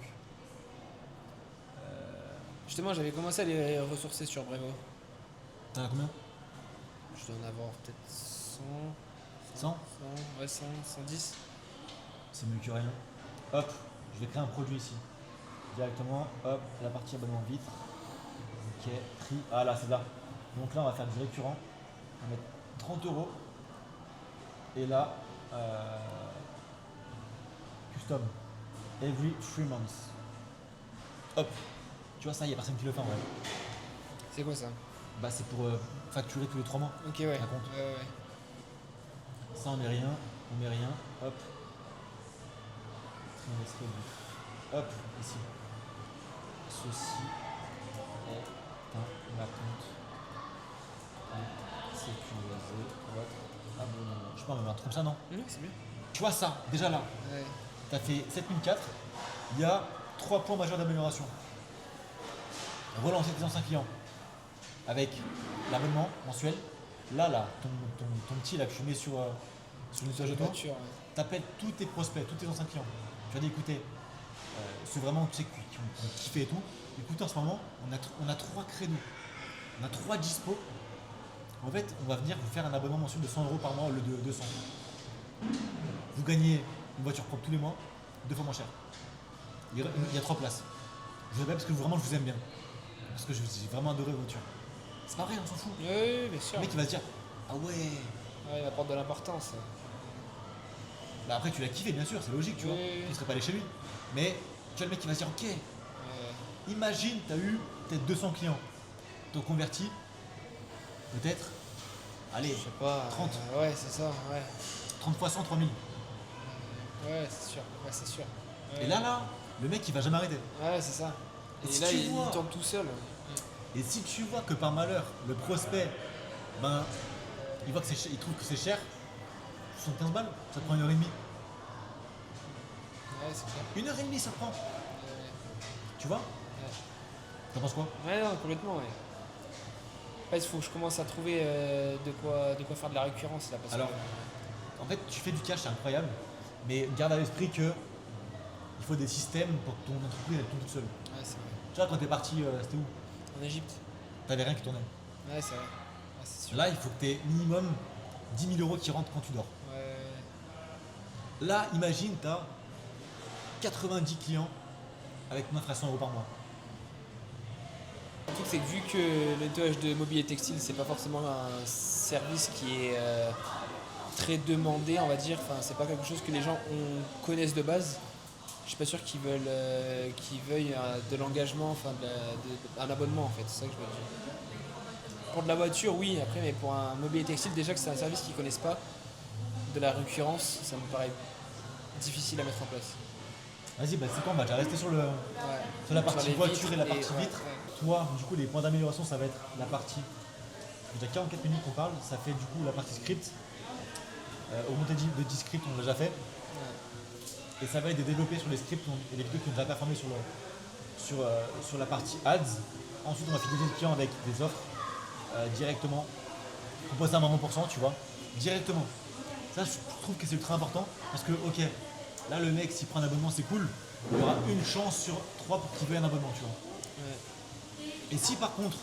Justement, j'avais commencé à les ressourcer sur Brevo. T'en as combien? Je dois en avoir peut-être 100. 100? Ouais, 100, 110. C'est mieux que rien. Hop, je vais créer un produit ici. Directement, hop, la partie abonnement vitre. Ok, prix. Ah là, c'est là. Donc là, on va faire du récurrent. On va mettre 30 euros. Et là, custom. Every 3 months. Hop. Tu vois, ça, il n'y a personne qui le fait en vrai. C'est quoi ça? Bah, c'est pour facturer tous les 3 mois. Ok, ouais. Un compte. Ouais. Ça, on met rien. On met rien. Hop. Trimestre du. Hop, ici. Ceci est un acompte pour sécuriser votre abonnement. Je sais pas, on va mettre comme ça, non? Ouais, c'est bien. Tu vois ça, déjà là, Ouais. tu as fait 7004, il y a 3 points majeurs d'amélioration. Relancer tes anciens clients avec l'abonnement mensuel. Là, ton petit là que tu mets sur le message de toi, Voiture, ouais. tu appelles tous tes prospects, tous tes anciens clients. Tu vas dire écoutez, ceux vraiment tu sais, qui ont kiffé et tout, écoutez en ce moment, on a 3 créneaux, on a 3 dispo. En fait, on va venir vous faire un abonnement mensuel de 100 euros par mois au lieu de 200. Vous gagnez une voiture propre tous les mois, 2 fois moins cher. Il y a 3 places. Je vous appelle parce que vraiment je vous aime bien. Parce que j'ai vraiment adoré vos voitures. C'est pas vrai, on s'en fout. Oui, bien sûr. Le mec il va se dire ah ouais. Ouais, il apporte de l'importance. Bah après tu l'as kiffé bien sûr, c'est logique, tu vois. Oui. Tu serais pas allé chez lui. Mais tu vois le mec qui va se dire ok, Ouais. imagine tu as eu peut-être 200 clients. T'as converti peut-être, allez, Je sais pas. 30. Ouais, c'est ça, ouais. 30 fois 100, 3000. Ouais, c'est sûr. Ouais, c'est sûr. Ouais. Et là, le mec il va jamais arrêter. Ouais, c'est ça. Et Et si là, tu il vois- tourne tout seul. Et si tu vois que par malheur, le prospect, ben, il voit que il trouve que c'est cher, 75 balles, ça te prend 1h30. Ouais, c'est clair. 1h30 ça te prend. Ouais. Tu vois? T'en penses quoi? Ouais, non, complètement, ouais. En fait, il faut que je commence à trouver de quoi faire de la récurrence là. Parce Alors, que, en fait, tu fais du cash, c'est incroyable, mais garde à l'esprit que il faut des systèmes pour que ton entreprise elle tourne toute seule. ouais, c'est vrai. Tu vois, quand t'es parti, c'était où? En Égypte. T'avais rien qui tournait. Ouais, c'est vrai. Ouais, c'est sûr. Là, il faut que tu aies minimum 10 000 euros qui rentrent quand tu dors. Ouais. Là, imagine, tu as 90 clients avec ton offre à 100 euros par mois. Le truc, c'est que vu que le nettoyage de mobilier textile, c'est pas forcément un service qui est très demandé, on va dire. Enfin, c'est pas quelque chose que les gens connaissent de base. Je suis pas sûr qu'ils veuillent de l'engagement, enfin un abonnement en fait. C'est ça que je veux dire. Pour de la voiture, oui. Après, mais pour un mobilier textile, déjà que c'est un service qu'ils connaissent pas, de la récurrence, ça me paraît difficile à mettre en place. Vas-y, bah, c'est quoi? On va déjà rester sur, Ouais. sur la partie les voiture vitres et la partie ouais, vitre. ouais. Toi, du coup, les points d'amélioration, ça va être la partie. Déjà 44 minutes qu'on parle, ça fait du coup la partie script. Augmenter de 10 scripts, on l'a déjà fait. Ouais. Et ça va être de développer sur les scripts et les vidéos qui ont déjà performé sur la partie ads. Ensuite, on va fidéliser le client avec des offres directement. Proposer un 20%, tu vois, directement. Ça, je trouve que c'est ultra important parce que, ok, là, le mec, s'il prend un abonnement, c'est cool. Il y aura une chance sur 3 pour qu'il veuille un abonnement, tu vois. Ouais. Et si par contre,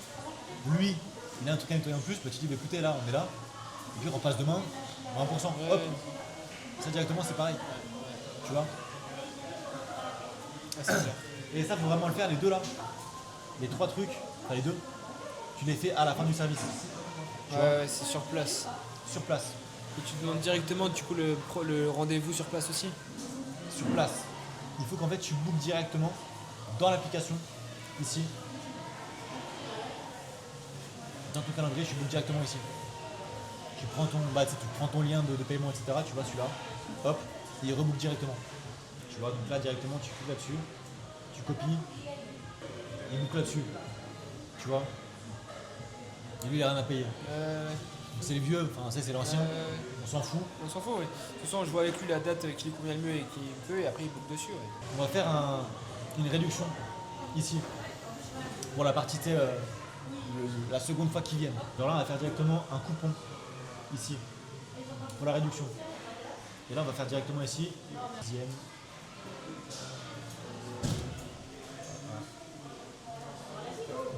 lui, il a un truc à nettoyer en plus, bah, tu dis, bah, écoutez, là, on est là, et puis on repasse demain, 20%, Ouais. hop, ça directement, c'est pareil, tu vois. Ouais, c'est sûr. Et ça, faut vraiment le faire, les deux là. Les 3 trucs, enfin les deux, tu les fais à la fin du service, tu vois, Ouais, c'est sur place. sur place. Et tu demandes directement du coup le rendez-vous sur place aussi. Sur place. Il faut qu'en fait, tu bookes directement dans l'application, ici. dans ton calendrier, tu bookes directement ici. Tu prends ton lien de paiement, etc. Tu vois celui-là, hop, et il rebook directement. Tu vois, donc là directement, tu cliques là-dessus, tu copies, il book là-dessus. Tu vois. Et lui, il a rien à payer. C'est les vieux, enfin c'est l'ancien, on s'en fout. On s'en fout, oui. De toute façon, je vois avec lui la date qui lui convient le mieux et qui peut, et après il book dessus. Ouais. On va faire une réduction ici pour la partie, la seconde fois qu'ils viennent. Alors là, on va faire directement un coupon ici pour la réduction. Et là, on va faire directement ici, dixième.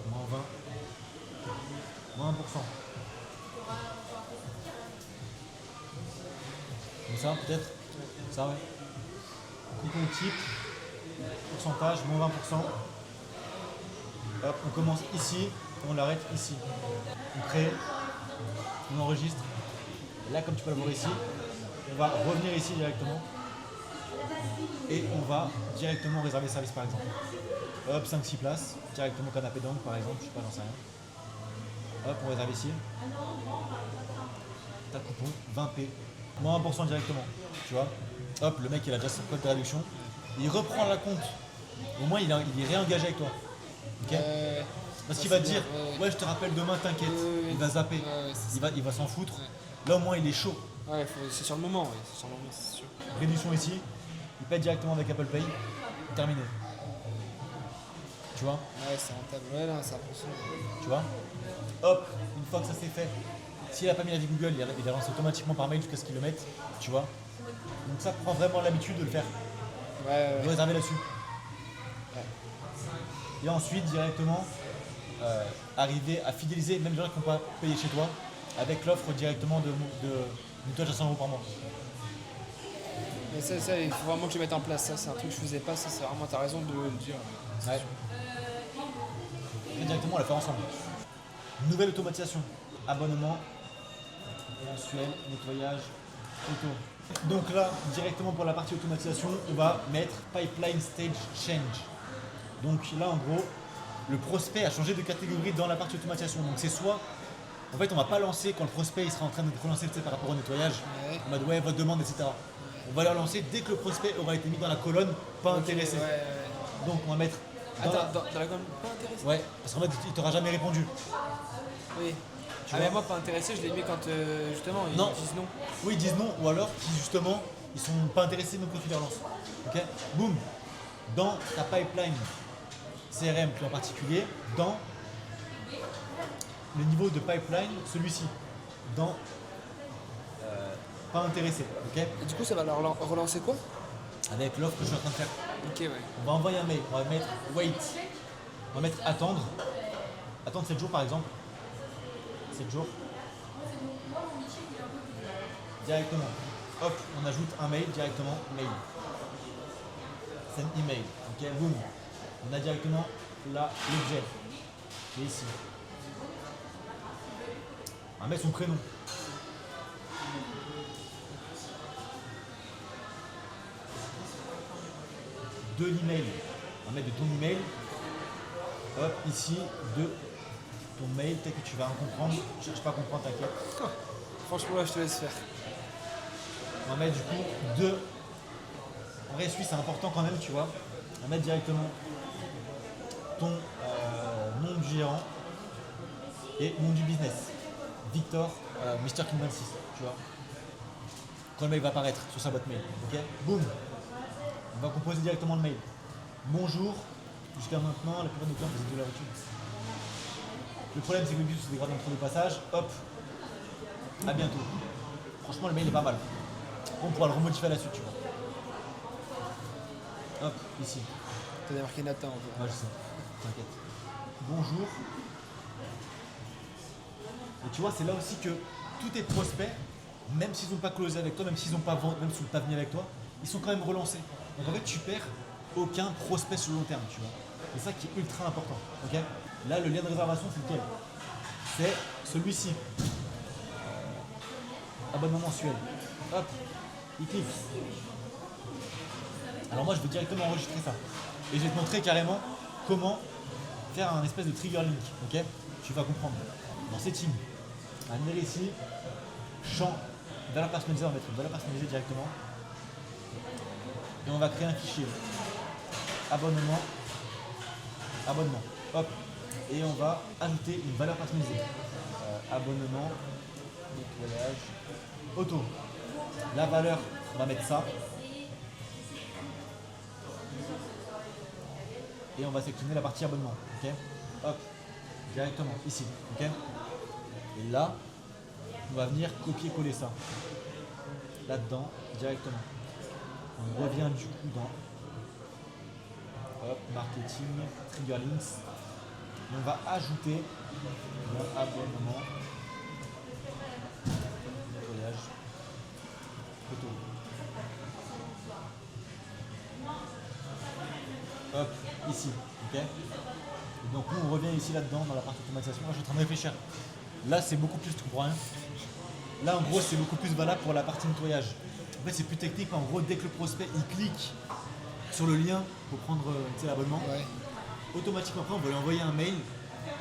Moins 20, moins 1%. Donc ça, peut-être. Ça, ouais. Coupon type, pourcentage, moins 20%. Hop, on commence ici, et on l'arrête ici. On crée, on enregistre. Et là, comme tu peux le voir ici, on va revenir ici directement. Et on va directement réserver service par exemple. Hop, 5-6 places, directement canapé d'angle par exemple, je sais pas, j'en sais rien. Hop, on réserve ici. T'as le coupon, 20p, moins 1% directement, tu vois. Hop, le mec il a déjà son code de réduction. Il reprend la compte. Au moins il est réengagé avec toi. Ok. Parce qu'il va te dire, ouais je te rappelle demain, t'inquiète. Il va zapper, il va s'en foutre. Là au moins il est chaud. Ouais, c'est sur le moment, ouais. C'est sur le moment, c'est sûr. Réduction ici, il paye directement avec Apple Pay. Terminé. Tu vois. Ouais, c'est rentable. Ouais, là, ça prend son. Tu vois. Hop, une fois que ça c'est fait, s'il n'a pas mis la vie Google, il a lancé automatiquement par mail jusqu'à ce qu'il le mette. Tu vois. Donc ça prend vraiment l'habitude de le faire. De réserver là-dessus. Et ensuite directement arriver à fidéliser même les gens qui n'ont pas payé chez toi avec l'offre directement de nettoyage à 100 € par mois. Mais ça, il faut vraiment que je mette en place. Ça, c'est un truc que je faisais pas. Ça, c'est vraiment, t'as raison de le dire. Ouais. Et directement, on la fait ensemble. Nouvelle automatisation. Abonnement, mensuel, nettoyage, photo. Donc là, directement pour la partie automatisation, on va mettre Pipeline Stage Change. Donc là, en gros, le prospect a changé de catégorie dans la partie automatisation. Donc c'est soit, en fait, on va pas lancer quand le prospect il sera en train de relancer par rapport au nettoyage, en mode ouais, votre demande, etc. On va la lancer dès que le prospect aura été mis dans la colonne pas intéressé. Donc on va mettre. Dans la colonne pas intéressé. Ouais, parce qu'en fait, il t'aura jamais répondu. Oui. Mais moi, pas intéressé, je l'ai mis quand justement ils disent non. Oui, ils disent non, ou alors qui justement ils sont pas intéressés même quand tu les relances. Ok. Boum. Dans ta pipeline CRM plus en particulier, dans le niveau de pipeline, celui-ci, dans pas intéressé, ok. Et du coup, ça va leur relancer quoi? Avec l'offre que je suis en train de faire. Ok, ouais. On va envoyer un mail, on va mettre wait, on va mettre attendre 7 jours par exemple. 7 jours. Directement. Hop, on ajoute un mail directement, mail. Send email. Ok, boum. On a directement là l'objet qui est ici. On va mettre son prénom. De l'email. On va mettre de ton email. Hop, ici, de ton mail, peut-être que tu vas comprendre. Je cherche pas à comprendre, t'inquiète. Franchement, là, je te laisse faire. On va mettre du coup de. En vrai, celui c'est important quand même, tu vois. On va mettre directement ton nom du gérant et nom du business. Victor, Mr. King 26, tu vois. Quand le mail va apparaître sur sa boîte mail. Ok. Boum. On va composer directement le mail. Bonjour. Jusqu'à maintenant, la plupart des clients faisaient de la voiture. Le problème, c'est que le but, c'est des grades d'entre deux passages. Hop. À bientôt. Franchement, le mail est pas mal. On pourra le remodifier là-dessus, tu vois. Hop, ici. T'as marqué Nathan. Ouais, je sais. T'inquiète. Bonjour. Et tu vois, c'est là aussi que tous tes prospects, même s'ils n'ont pas closé avec toi, même s'ils n'ont pas vendu, même s'ils n'ont pas venu avec toi, ils sont quand même relancés. Donc en fait, tu perds aucun prospect sur le long terme, tu vois. C'est ça qui est ultra important. Ok. Là, le lien de réservation, c'est lequel? C'est celui-ci. Abonnement mensuel. Hop, il clique. Alors moi, je vais directement enregistrer ça. Et je vais te montrer carrément comment faire un espèce de trigger link. Ok. Tu vas comprendre. dans Settings, on va venir ici, champ, valeur personnalisée, on va mettre une valeur personnalisée directement. Et on va créer un fichier. Abonnement. Abonnement. Hop. Et on va ajouter une valeur personnalisée. Abonnement, nettoyage, auto. La valeur, on va mettre ça. Et on va sélectionner la partie abonnement. Ok. Hop. Directement ici. Ok. Et là, on va venir copier-coller ça. Là-dedans, directement. On revient du coup dans hop, marketing, trigger links. Et on va ajouter mon abonnement, nettoyage, photo. Hop, ici, ok. Et donc nous on revient ici là-dedans dans la partie automatisation. Là je suis en train de réfléchir. Là c'est beaucoup plus, tu comprends rien. Là en gros c'est beaucoup plus valable pour la partie nettoyage. En fait c'est plus technique, en gros dès que le prospect il clique sur le lien pour prendre l'abonnement, Ouais. automatiquement après on va lui envoyer un mail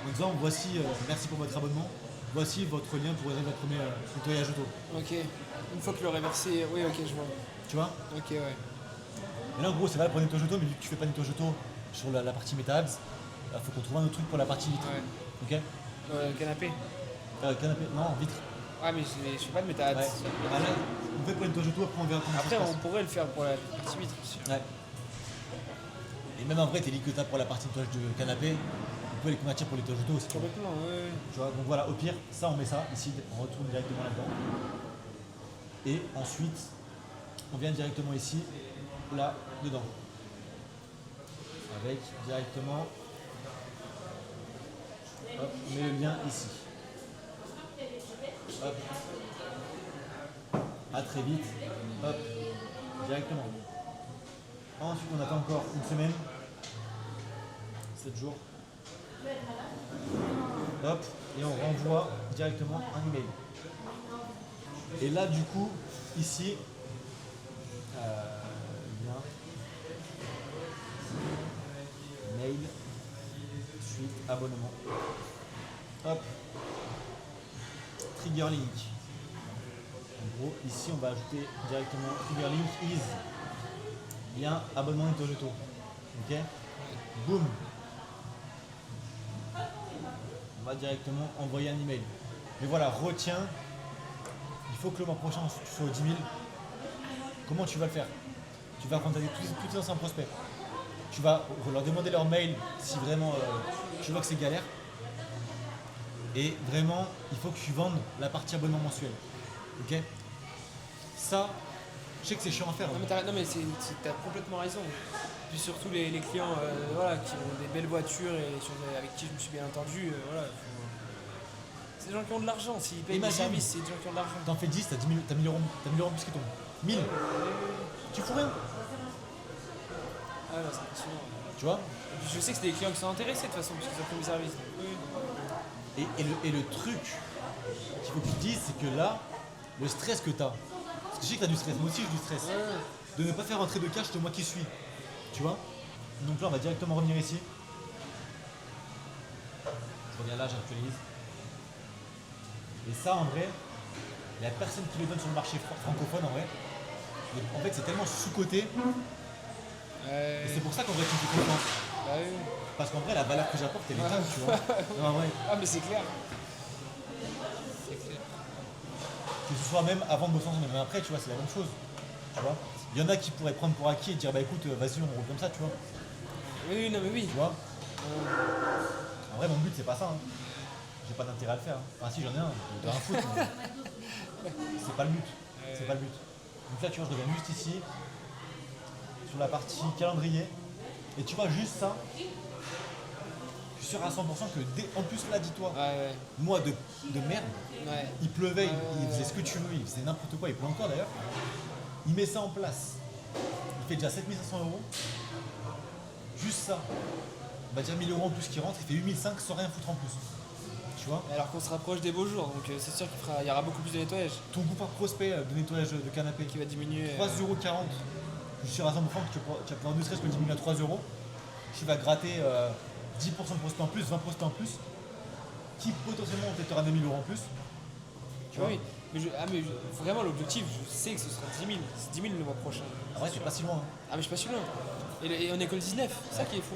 en disant voici merci pour votre abonnement, voici votre lien pour réserver votre premier nettoyage auto. Ok. Une fois que le reversé, oui, ok, je vois. Tu vois. Ok, ouais. Et là en gros c'est valable pour le nettoyage auto, mais vu que tu fais pas nettoyage auto sur la partie meta ads, il faut qu'on trouve un autre truc pour la partie vitre. Ouais. Ok. Canapé. Canapé, non, vitre. Ah, mais je fais pas de méta ads. Ouais. Ah, là, on fait pour le nettoyage auto, après on verra comment Après, ça se on passe. pourrait le faire pour la partie vitre aussi. Ouais. Et même en vrai, tes lits que tu as pour la partie nettoyage de canapé, on peut les convertir pour les nettoyage auto aussi. Tu vois. Complètement, ouais. Tu vois, donc voilà, au pire, ça on met ça, ici, on retourne directement là-dedans. Et ensuite, on vient directement ici, là, dedans. Avec directement, hop, on met le lien ici. Hop. À très vite, hop, directement. Ensuite, on attend encore une semaine, 7 jours. Hop, et on renvoie directement un email. Et là, du coup, ici, lien, mail, suite, abonnement. Hop, trigger link. En gros, ici, on va ajouter directement trigger link is lien abonnement nettoyage auto. Ok, boum. On va directement envoyer un email. Mais voilà, retiens, il faut que le mois prochain tu sois aux 10 000. Comment tu vas le faire? Tu vas contacter tous tes anciens prospects. Tu vas leur demander leur mail si vraiment tu vois que c'est galère. Et vraiment, il faut que tu vendes la partie abonnement mensuel. Ok? Ça, je sais que c'est chiant à faire. Non, mais t'as complètement raison. Puis surtout les clients voilà, qui ont des belles voitures et avec qui je me suis bien entendu, voilà. C'est des gens qui ont de l'argent. S'ils payent des Imagine. services, c'est des gens qui ont de l'argent. T'en fais 10, t'as 1000 euros, t'as 1000 euros de plus qui tombent. 1000, tu fous rien. Ah non, c'est impressionnant. Tu vois? Et puis je sais que c'est des clients qui sont intéressés de toute façon, parce qu'ils ont pris mes services. Donc, oui. Et le truc qu'il faut que tu te dises, c'est que là, le stress que tu as, parce que je sais que tu as du stress, moi aussi j'ai du stress, de ne pas faire rentrer de cash, c'est moi qui suis. Tu vois? Donc là, on va directement revenir ici. Je reviens là, j'actualise. Et ça, en vrai, il n'y a personne qui le donne sur le marché francophone, en vrai. Et en fait, c'est tellement sous-coté. Et c'est pour ça qu'en vrai, tu me fais confiance. Bah oui. Parce qu'en vrai, la valeur que j'apporte, elle est dingue, tu vois. Non, en vrai. Ah, mais c'est clair. C'est clair. Que ce soit même avant de bosser ensemble, même après, tu vois, c'est la même chose. Tu vois. Il y en a qui pourraient prendre pour acquis et dire, bah écoute, vas-y, on roule comme ça, tu vois. Oui, non, mais oui. Tu vois. En vrai, mon but, c'est pas ça. Hein. J'ai pas d'intérêt à le faire. Hein. Enfin, si, j'en ai un, de un foot, mais c'est pas le but. C'est pas le but. Donc là, tu vois, je reviens juste ici, sur la partie calendrier. Et tu vois, juste ça, je suis sûr à 100% que en plus, là, dis-toi, Ouais. mois de merde, Ouais. il pleuvait, il faisait ce que tu veux, il faisait n'importe quoi, il pleut encore d'ailleurs. Il met ça en place. Il fait déjà 7500 euros. Juste ça. On va dire 1000 euros en plus qui rentre, il fait 8500 sans rien foutre en plus. Tu vois? Alors qu'on se rapproche des beaux jours, donc c'est sûr qu'il y aura beaucoup plus de nettoyage Ton coût par prospect de nettoyage de canapé, qui va diminuer. 3,40 €. Je suis sûr à 100% que tu vas pouvoir ne serait-ce que diminuer à 3 €. Tu vas gratter 10% de prospects en plus, 20 prospects en plus. qui potentiellement vont peut-être te ramener 1000 euros en plus. Tu vois. Oui, vraiment l'objectif, je sais que ce sera 10 000. C'est 10 000 le mois prochain. En vrai, c'est pas si loin. Hein. Ah mais je suis pas si loin. Et on est que le 19, c'est ça qui est fou.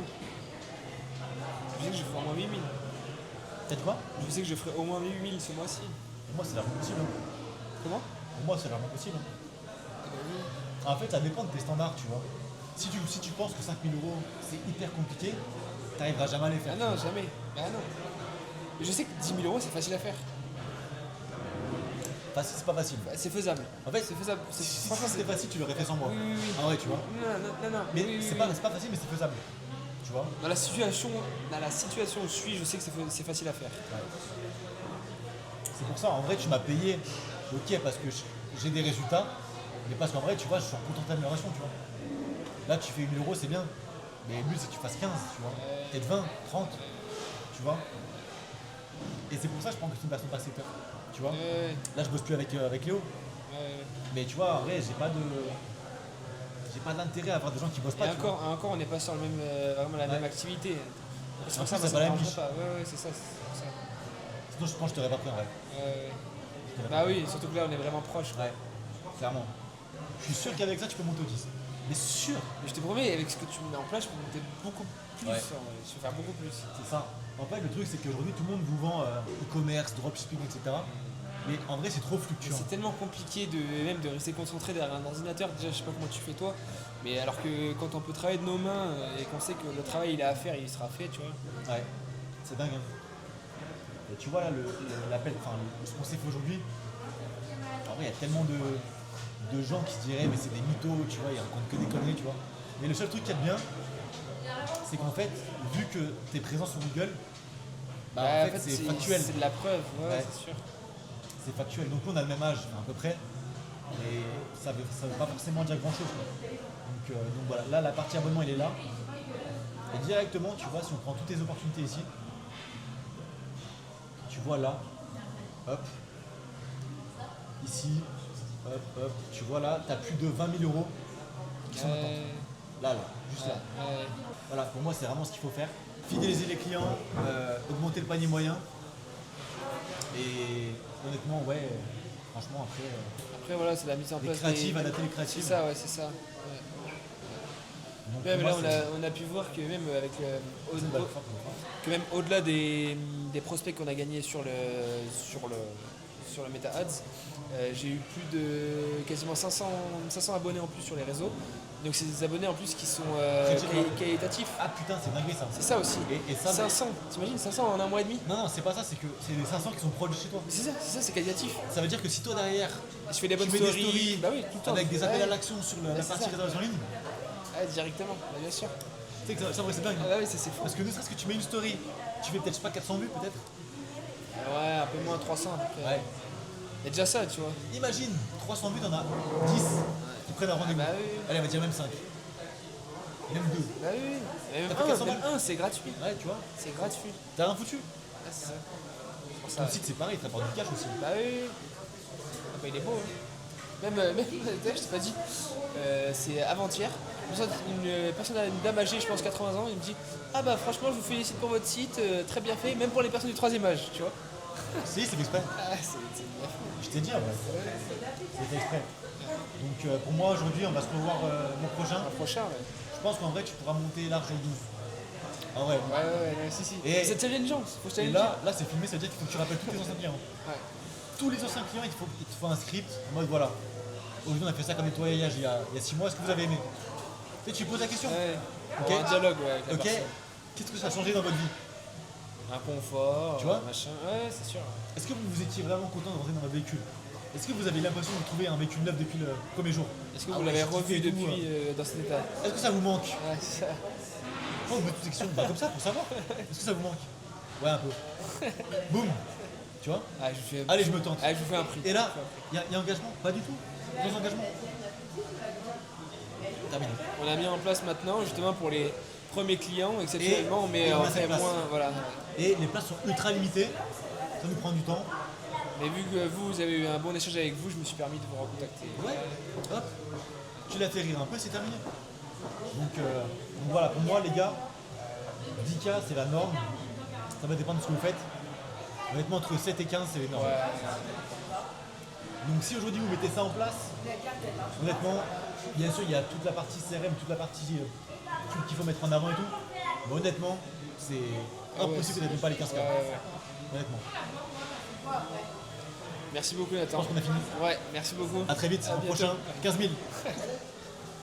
Je sais que je ferai au moins 8 000. Peut-être quoi? Je sais que je ferai au moins 8 000 ce mois-ci. Pour moi, c'est largement possible. Hein. Comment? Pour moi, c'est largement possible. Hein. Eh ben oui. En fait, ça dépend de tes standards, tu vois. Si tu penses que 5000 euros, c'est hyper compliqué, t'arriveras jamais à les faire. Ah non, jamais. Ah non. Mais je sais que 10 000 euros, c'est facile à faire. Facile, c'est pas facile. Bah, c'est faisable. En fait, C'est faisable. Si Franchement, c'était facile, tu l'aurais fait sans moi. Oui, oui, oui. Ah ouais, tu vois. Non. Mais Oui, oui, c'est oui. pas facile, mais c'est faisable. Tu vois. Dans la situation où je suis, je sais que c'est facile à faire. Ouais. C'est pour ça, en vrai, tu m'as payé, ok, parce que j'ai des résultats, mais parce qu'en vrai, tu vois, je suis en constante amélioration, tu vois. Là, tu fais 1000 euros, c'est bien. Mais le but, c'est que tu fasses 15, tu vois. Peut-être 20, 30, tu vois. Et c'est pour ça, je pense que c'est une personne par secteur. Tu vois. Ouais, Là, je bosse plus avec Léo. ouais. Mais tu vois, en vrai, j'ai pas d'intérêt à avoir des gens qui bossent Et pas. tu vois. encore, on n'est pas sur le même, vraiment la même Ouais. activité. C'est En pour ça plus, que c'est ça pas la me même dérange niche. pas. Ouais, c'est ça. C'est ça. Sinon, je pense que je t'aurais pas pris en vrai. Ouais. Je t'aurais Bah pas oui, surtout que là, on est vraiment proche. pris. Ouais, clairement. Je suis sûr qu'avec ça, tu peux monter au 10. Mais sûr. Mais je te promets, avec ce que tu mets en place, je peux monter beaucoup plus. Ouais. En vrai. Je peux faire beaucoup plus. C'est ça. En fait, le truc, c'est qu'aujourd'hui, tout le monde vous vend e-commerce, dropshipping, etc. Mais en vrai, c'est trop fluctuant. C'est tellement compliqué même de rester concentré derrière un ordinateur. Déjà, je sais pas comment tu fais toi, mais alors que quand on peut travailler de nos mains et qu'on sait que le travail il est à faire, il sera fait, tu vois. Ouais, c'est dingue. Hein. Et tu vois là, l'appel, enfin, ce qu'on s'est fait aujourd'hui, en vrai, il y a tellement de gens qui se diraient, mais c'est des mythos, tu vois, ils racontent que des conneries, tu vois. Mais le seul truc qu'il y a de bien, c'est qu'en fait, vu que tu es présent sur Google, bah, en fait, c'est factuel. C'est de la preuve, ouais, Ouais. c'est sûr. C'est factuel. Donc, nous, on a le même âge, à peu près. Et ça veut pas forcément dire grand chose. Donc voilà, là, la partie abonnement, il est là. Et directement, tu vois, si on prend toutes les opportunités ici, tu vois là, hop, ici, hop, tu vois là, tu as plus de 20 000 euros qui sont attendus. Là, juste là. Ouais. Voilà, pour moi, c'est vraiment ce qu'il faut faire. Fidéliser les clients, augmenter le panier moyen. Et honnêtement, ouais, franchement, après, Après, voilà, c'est la mise en les place. créatives, adapter les créatives. C'est ça, ouais, c'est ça. Ouais. Donc, Même pour là, moi, on a pu voir que même avec c'est une balle forte, quoi. que même au-delà des prospects qu'on a gagnés sur le Meta Ads, j'ai eu plus de quasiment 500 abonnés en plus sur les réseaux. Donc c'est des abonnés en plus qui sont qualitatifs. Ah putain, c'est dingue ça. C'est ça aussi. Et ça, 500, t'imagines 500 en un mois et demi? non, c'est pas ça, c'est que c'est les 500 qui sont proches de chez toi. C'est ça, c'est qualitatif. Ça veut dire que si toi derrière, Je fais des bonnes tu mets des stories. stories Bah oui, tout le temps. avec des appels Ouais. à l'action sur la Ouais, c'est partie ça. réservation en ligne, Ouais, directement, bah, bien sûr. tu sais que ça, en vrai, c'est dingue. Ah bah oui, ça c'est fou. Parce que ne serait-ce que tu mets une story, tu fais peut-être, je sais pas, 400 vues peut-être. Ouais, un peu moins 300 à peu près. Ouais. Il y a déjà ça, tu vois. Imagine, 300 vues, t'en as 10 qui prennent un rendez-vous. Bah oui. Allez, on va dire même 5. Même 2. Bah oui. Et même T'as fait 400 même balles. un, c'est gratuit. Ouais, tu vois. C'est gratuit. T'as rien foutu. Ah, c'est ça. C'est pour ça. Ton site, c'est pareil, t'apportes du cash aussi. Bah oui. Ah bah il est beau. Hein. Même je t'ai pas dit, c'est avant-hier. Une dame âgée, je pense 80 ans, il me dit ah bah franchement je vous félicite pour votre site, très bien fait, même pour les personnes du troisième âge, tu vois. Si, c'est fait exprès. Ah c'est bien fait. Je t'ai dit, en vrai. C'est fait exprès. Donc pour moi, aujourd'hui, on va se revoir le prochain. Un prochain, ouais. Je pense qu'en vrai, tu pourras monter large au 12. En vrai. Ouais, si. Et- C'est challengeant, faut Et challenger. là c'est filmé, ça veut dire qu'il faut que tu rappelles tous tes anciens clients. Ouais. Tous les anciens clients, il te faut un script en mode voilà. Aujourd'hui, on a fait ça comme nettoyage il y a 6 mois, est-ce que vous avez aimé? Tu sais, tu poses la question. Ouais. Ok. Un dialogue, ouais, avec la Ok, personne. qu'est-ce que ça a changé dans votre vie? Un confort, Tu vois machin. Ouais, c'est sûr. Est-ce que vous étiez vraiment content de rentrer dans votre véhicule? Est-ce que vous avez l'impression de trouver un véhicule neuf depuis le premier jour? Est-ce que Ah vous ouais, l'avez j'ai revu kiffé et tout, depuis dans cet état? Est-ce que ça vous manque? Ouais, c'est ça. Pourquoi vous mettez une section comme ça pour savoir? Est-ce que ça vous manque? Ouais, un peu. Boum. Tu vois? Ah, je fais... Allez, je me tente. Ah, je vous fais un prix. Et là, il y a engagement? Pas du tout. Sans engagement. Terminé. On a mis en place maintenant, justement pour les premiers clients, exceptionnellement, mais et on on a fait cette place. moins. Voilà. Et les places sont ultra limitées. Ça nous prend du temps. Mais vu que vous avez eu un bon échange avec vous, je me suis permis de vous recontacter. Ouais. Hop. Tu l'as fait rire un peu, c'est terminé. Donc voilà, pour moi, les gars, 10K, c'est la norme. Ça va dépendre de ce que vous faites. Honnêtement, entre 7 et 15, c'est énorme. Ouais. Donc si aujourd'hui vous mettez ça en place, honnêtement, bien sûr il y a toute la partie CRM, toute la partie trucs qu'il faut mettre en avant et tout, mais honnêtement, c'est impossible que vous n'ayez pas les 15 k. Ouais, ouais. Honnêtement. Merci beaucoup Je Nathan. pense qu'on a fini. Ouais, merci beaucoup. A très vite, À au bientôt. prochain 15 000.